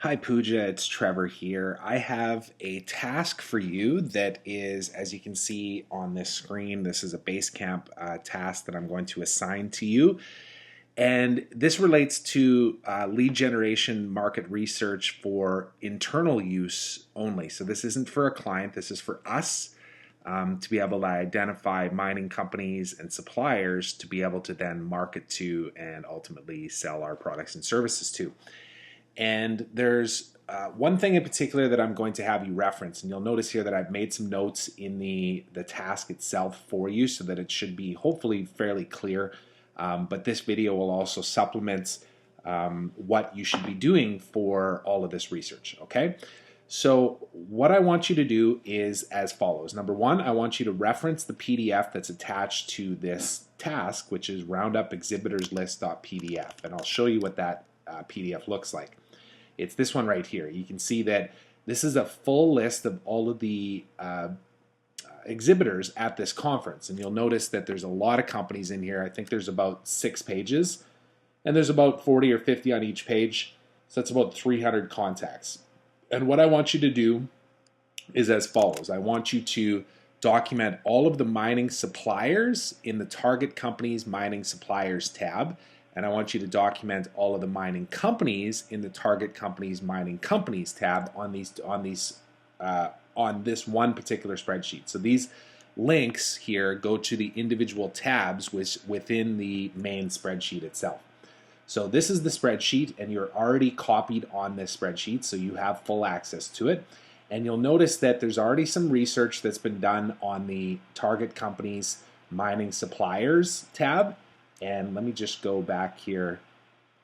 Hi Pooja, it's Trevor here. I have a task for you that is, as you can see on this screen, this is a Basecamp task that I'm going to assign to you. And this relates to lead generation market research for internal use only. So this isn't for a client, this is for us to be able to identify mining companies and suppliers to be able to then market to and ultimately sell our products and services to. And there's one thing in particular that I'm going to have you reference, and you'll notice here that I've made some notes in the task itself for you so that it should be hopefully fairly clear. But this video will also supplement what you should be doing for all of this research, okay? So what I want you to do is as follows. Number one, I want you to reference the PDF that's attached to this task, which is roundupexhibitorslist.pdf, and I'll show you what that PDF looks like. It's this one right here. You can see that this is a full list of all of the exhibitors at this conference. And you'll notice that there's a lot of companies in here. I think there's about 6 pages. And there's about 40 or 50 on each page. So that's about 300 contacts. And what I want you to do is as follows. I want you to document all of the mining suppliers in the Target Companies Mining Suppliers tab. And I want you to document all of the mining companies in the Target Companies Mining Companies tab on this one particular spreadsheet. So these links here go to the individual tabs within the main spreadsheet itself. So this is the spreadsheet, and you're already copied on this spreadsheet, so you have full access to it. And you'll notice that there's already some research that's been done on the Target Companies Mining Suppliers tab. And let me just go back here.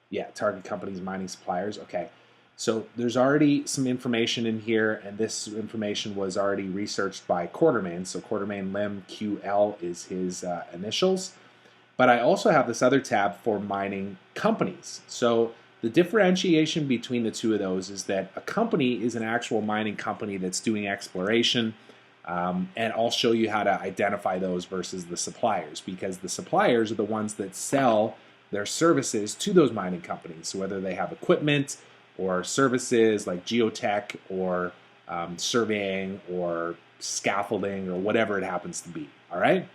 Yeah, Target Companies Mining Suppliers. Okay, so there's already some information in here, and this information was already researched by Quartermain. So Quartermain Lim QL is his initials. But I also have this other tab for mining companies. So the differentiation between the two of those is that a company is an actual mining company that's doing exploration. And I'll show you how to identify those versus the suppliers, because the suppliers are the ones that sell their services to those mining companies. So whether they have equipment or services like geotech or surveying or scaffolding or whatever it happens to be. All right.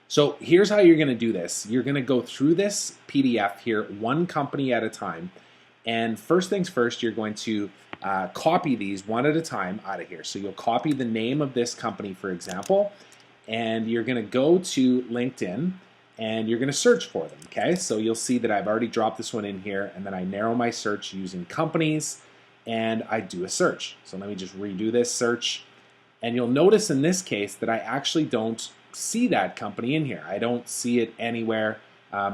So here's how you're going to do this. You're going to go through this PDF here, one company at a time. And first things first, you're going to copy these one at a time out of here. So you'll copy the name of this company, for example, and you're going to go to LinkedIn and you're going to search for them. Okay, so you'll see that I've already dropped this one in here, and then I narrow my search using companies and I do a search. So let me just redo this search. And you'll notice in this case that I actually don't see that company in here. I don't see it anywhere.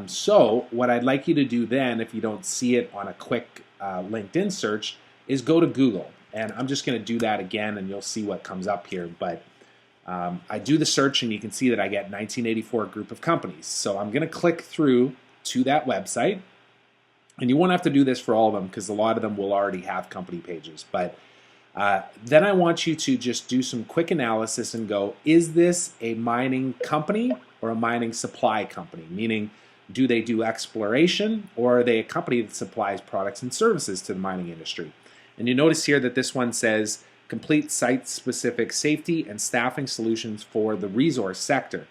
So what I'd like you to do then, if you don't see it on a quick LinkedIn search, is go to Google. And I'm just going to do that again, and you'll see what comes up here. But I do the search, and you can see that I get 1984 group of companies. So I'm going to click through to that website. And you won't have to do this for all of them, because a lot of them will already have company pages. But then I want you to just do some quick analysis and go, is this a mining company or a mining supply company? Meaning, do they do exploration, or are they a company that supplies products and services to the mining industry? And you notice here that this one says complete site-specific safety and staffing solutions for the resource sector,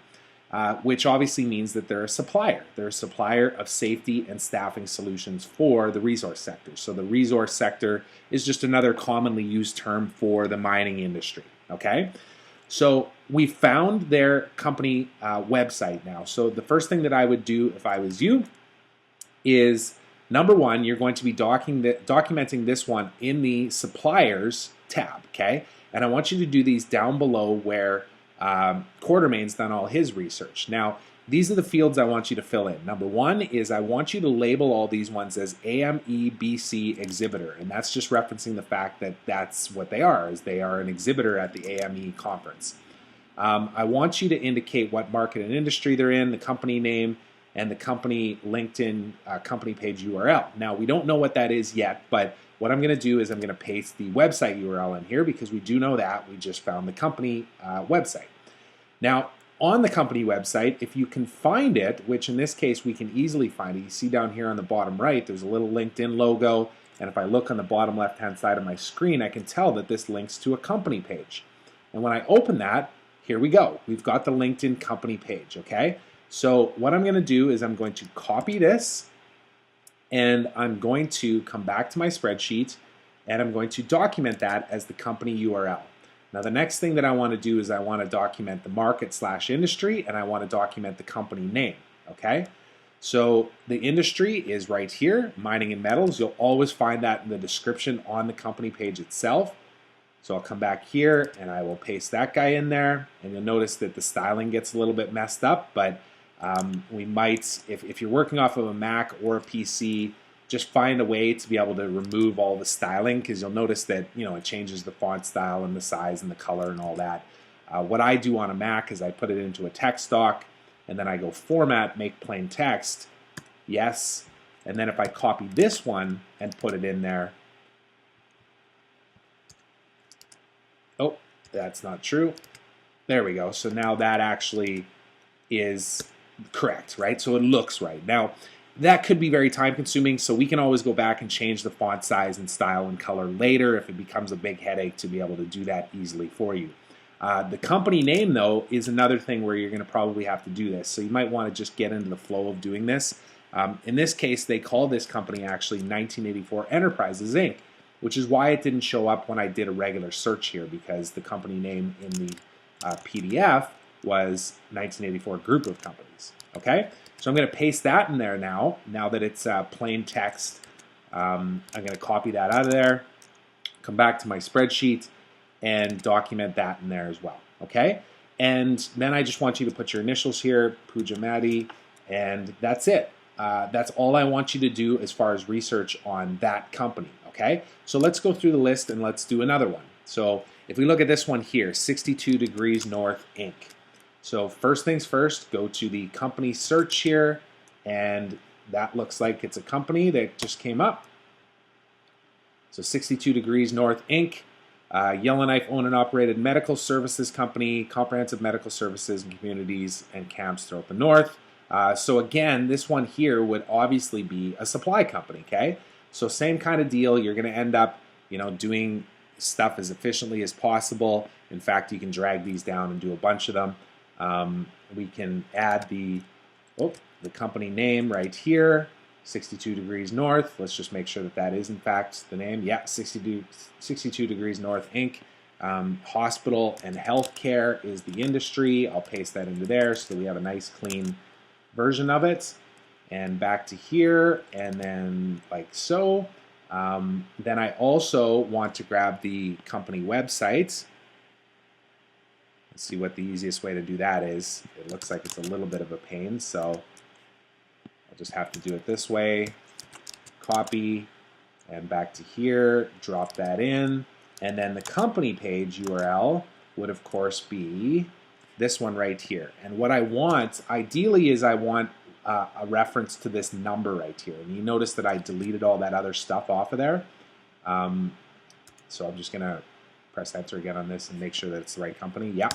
which obviously means that they're a supplier. They're a supplier of safety and staffing solutions for the resource sector. So the resource sector is just another commonly used term for the mining industry, okay? So we found their company website now. So the first thing that I would do if I was you is, number one, you're going to be documenting this one in the suppliers tab, okay? And I want you to do these down below where Quartermain's done all his research. Now, these are the fields I want you to fill in. Number one is I want you to label all these ones as AMEBC exhibitor, and that's just referencing the fact that that's what they are, is they are an exhibitor at the AME conference. I want you to indicate what market and industry they're in, the company name, and the company LinkedIn company page URL. Now, we don't know what that is yet, but what I'm going to do is I'm going to paste the website URL in here, because we do know that. We just found the company website. Now, on the company website, if you can find it, which in this case we can easily find it, you see down here on the bottom right, there's a little LinkedIn logo. And if I look on the bottom left-hand side of my screen, I can tell that this links to a company page. And when I open that, here we go. We've got the LinkedIn company page, okay? So what I'm going to do is I'm going to copy this, and I'm going to come back to my spreadsheet, and I'm going to document that as the company URL. Now the next thing that I want to do is I want to document the market/industry, and I want to document the company name, okay? So the industry is right here, mining and metals. You'll always find that in the description on the company page itself. So I'll come back here and I will paste that guy in there, and you'll notice that the styling gets a little bit messed up, but we might, if you're working off of a Mac or a PC, just find a way to be able to remove all the styling, because you'll notice that it changes the font style and the size and the color and all that. What I do on a Mac is I put it into a text doc, and then I go format, make plain text, yes, and then if I copy this one and put it in there, oh, that's not true. There we go. So now that actually is correct, right? So it looks right. Now, that could be very time consuming, so we can always go back and change the font size and style and color later if it becomes a big headache to be able to do that easily for you. The company name, though, is another thing where you're going to probably have to do this. So you might want to just get into the flow of doing this. In this case, they call this company actually 1984 Enterprises, Inc., which is why it didn't show up when I did a regular search here, because the company name in the PDF was 1984 Group of Companies. Okay? So I'm going to paste that in there now that it's plain text. I'm going to copy that out of there, come back to my spreadsheet, and document that in there as well, okay? And then I just want you to put your initials here, Pooja Madi, and that's it. That's all I want you to do as far as research on that company, okay? So let's go through the list and let's do another one. So if we look at this one here, 62 Degrees North, Inc. So first things first, go to the company search here, and that looks like it's a company that just came up. So 62 Degrees North, Inc., Yellowknife owned and operated medical services company, comprehensive medical services and communities and camps throughout the north. So again, this one here would obviously be a supply company, okay? So same kind of deal. You're going to end up, doing stuff as efficiently as possible. In fact, you can drag these down and do a bunch of them. We can add the company name right here, 62 Degrees North. Let's just make sure that that is in fact the name. Yeah, 62 Degrees North, Inc. Hospital and healthcare is the industry. I'll paste that into there so that we have a nice clean version of it. And back to here, and then like so. Then I also want to grab the company website. Let's see what the easiest way to do that is. It looks like it's a little bit of a pain, so I'll just have to do it this way. Copy, and back to here, drop that in. And then the company page URL would, of course, be this one right here. And what I want, ideally, is I want a reference to this number right here. And you notice that I deleted all that other stuff off of there. So I'm just going to press enter again on this and make sure that it's the right company. Yeah.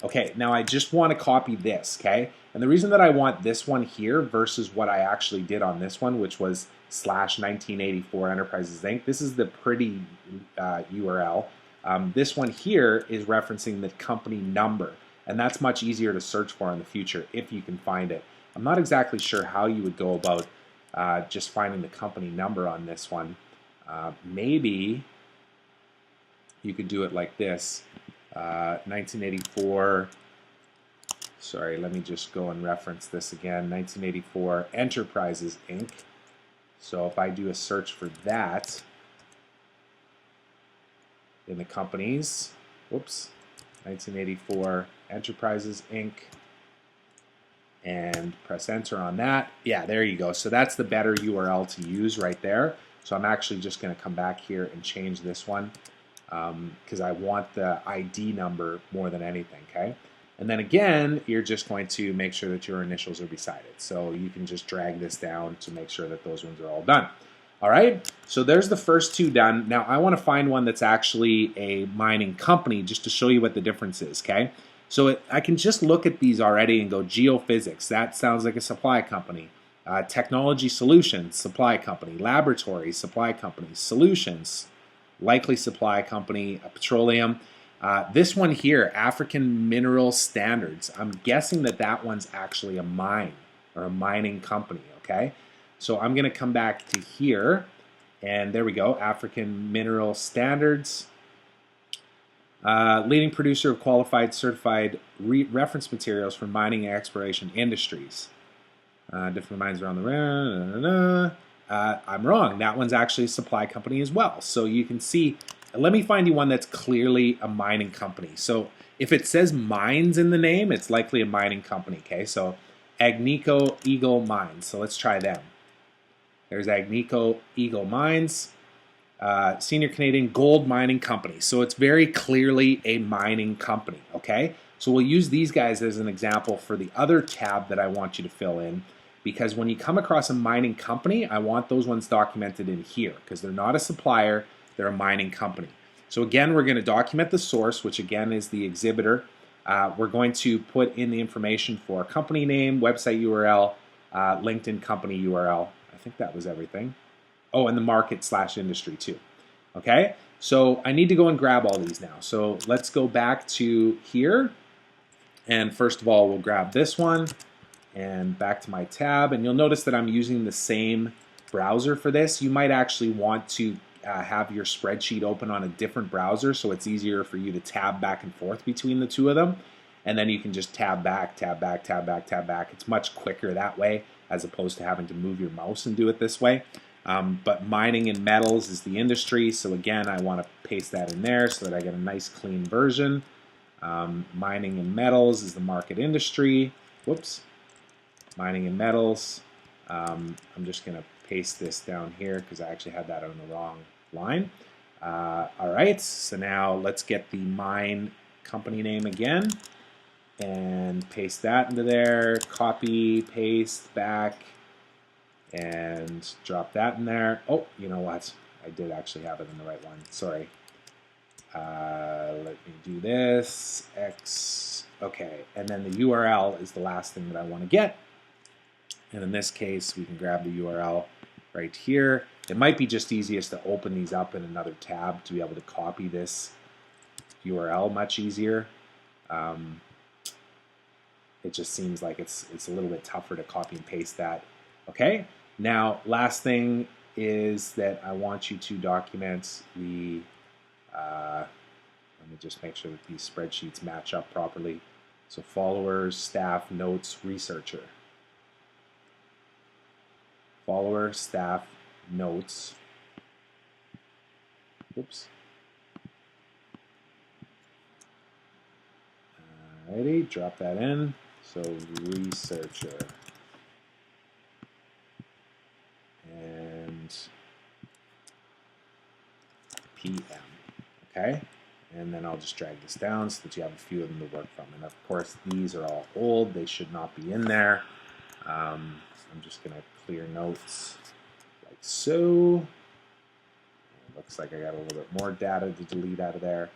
Okay, now I just want to copy this, okay? And the reason that I want this one here versus what I actually did on this one, which was /1984 Enterprises Inc., this is the pretty URL. This one here is referencing the company number, and that's much easier to search for in the future if you can find it. I'm not exactly sure how you would go about just finding the company number on this one. Maybe you could do it like this. 1984, sorry, let me just go and reference this again. 1984 Enterprises Inc. So if I do a search for that in the companies, whoops, 1984 Enterprises Inc. and press enter on that. Yeah, there you go. So that's the better URL to use right there. So I'm actually just going to come back here and change this one because I want the ID number more than anything, okay? And then again, you're just going to make sure that your initials are beside it. So you can just drag this down to make sure that those ones are all done. All right, so there's the first two done. Now I want to find one that's actually a mining company just to show you what the difference is, okay? So I can just look at these already and go geophysics. That sounds like a supply company. Technology solutions, supply company. Laboratory, supply company. Solutions, likely supply company. Petroleum. This one here, African Mineral Standards. I'm guessing that that one's actually a mine or a mining company, okay? So I'm going to come back to here, and there we go, African Mineral Standards. Leading producer of qualified certified reference materials for mining and exploration industries. Different mines around the... I'm wrong. That one's actually a supply company as well. So you can see, let me find you one that's clearly a mining company. So if it says mines in the name, it's likely a mining company, okay? So Agnico Eagle Mines. So let's try them. There's Agnico Eagle Mines. Senior Canadian Gold Mining Company. So it's very clearly a mining company, okay? So we'll use these guys as an example for the other tab that I want you to fill in, because when you come across a mining company, I want those ones documented in here because they're not a supplier, they're a mining company. So again, we're going to document the source, which again is the exhibitor. We're going to put in the information for company name, website URL, LinkedIn company URL. I think that was everything. Oh, and the market/industry too. Okay, so I need to go and grab all these now. So let's go back to here. And first of all, we'll grab this one and back to my tab. And you'll notice that I'm using the same browser for this. You might actually want to have your spreadsheet open on a different browser so it's easier for you to tab back and forth between the two of them. And then you can just tab back, tab back, tab back, tab back. It's much quicker that way as opposed to having to move your mouse and do it this way. But mining and metals is the industry. So again, I want to paste that in there so that I get a nice clean version. Mining and metals is the market industry. Whoops. Mining and metals. I'm just going to paste this down here because I actually had that on the wrong line. All right, so now let's get the mine company name again and paste that into there. Copy, paste, back, and drop that in there. Oh, you know what? I did actually have it in the right one. Sorry. Let me do this. X. Okay, and then the URL is the last thing that I want to get. And in this case, we can grab the URL right here. It might be just easiest to open these up in another tab to be able to copy this URL much easier. It just seems like it's a little bit tougher to copy and paste that. Okay, now last thing is that I want you to document the, let me just make sure that these spreadsheets match up properly. So followers, staff, notes, researcher. Follower, staff, notes. Oops. Alrighty, drop that in. So researcher. And PM. Okay? And then I'll just drag this down so that you have a few of them to work from. And of course, these are all old. They should not be in there. I'm just going to clear notes like so. It looks like I got a little bit more data to delete out of there.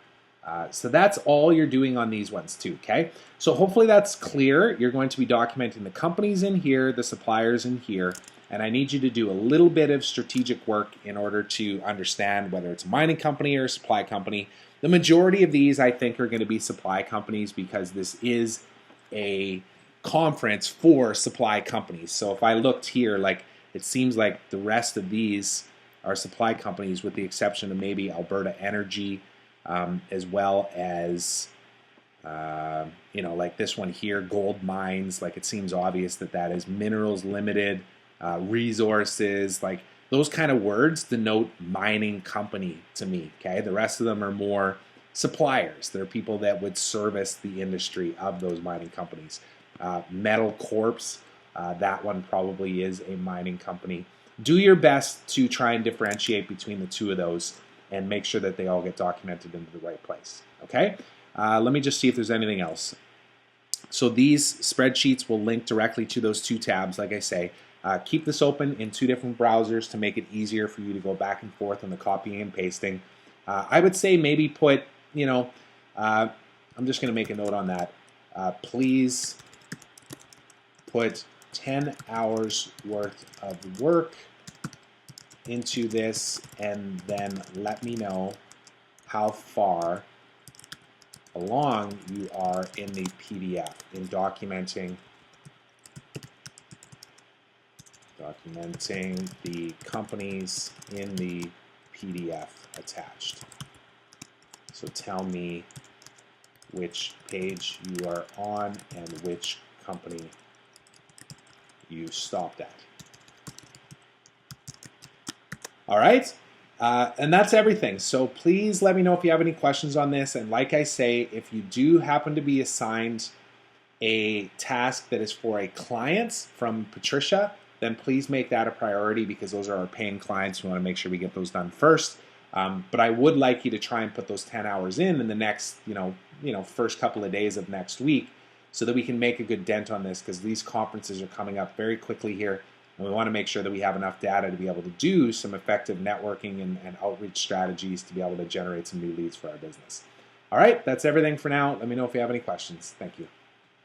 So that's all you're doing on these ones too, okay? So hopefully that's clear. You're going to be documenting the companies in here, the suppliers in here, and I need you to do a little bit of strategic work in order to understand whether it's a mining company or a supply company. The majority of these, I think, are going to be supply companies because this is a conference for supply companies. So if I looked here, like it seems like the rest of these are supply companies with the exception of maybe Alberta Energy, as well as, you know, like this one here, Gold Mines. Like it seems obvious that that is Minerals Limited, Resources, like those kind of words denote mining company to me, okay? The rest of them are more suppliers. They're people that would service the industry of those mining companies. Metal Corps, that one probably is a mining company. Do your best to try and differentiate between the two of those and make sure that they all get documented into the right place, okay? Let me just see if there's anything else. So these spreadsheets will link directly to those two tabs, like I say. Keep this open in two different browsers to make it easier for you to go back and forth on the copying and pasting. I would say maybe put, you know, I'm just going to make a note on that. Please put 10 hours worth of work into this, and then let me know how far along you are in the PDF, in documenting the companies in the PDF attached. So tell me which page you are on and which company you stopped at. All right, and that's everything. So please let me know if you have any questions on this. And like I say, if you do happen to be assigned a task that is for a client from Patricia, then please make that a priority, because those are our paying clients. We want to make sure we get those done first. But I would like you to try and put those 10 hours in the next, first couple of days of next week, so that we can make a good dent on this, because these conferences are coming up very quickly here, and we want to make sure that we have enough data to be able to do some effective networking and outreach strategies to be able to generate some new leads for our business. All right, that's everything for now. Let me know if you have any questions. Thank you.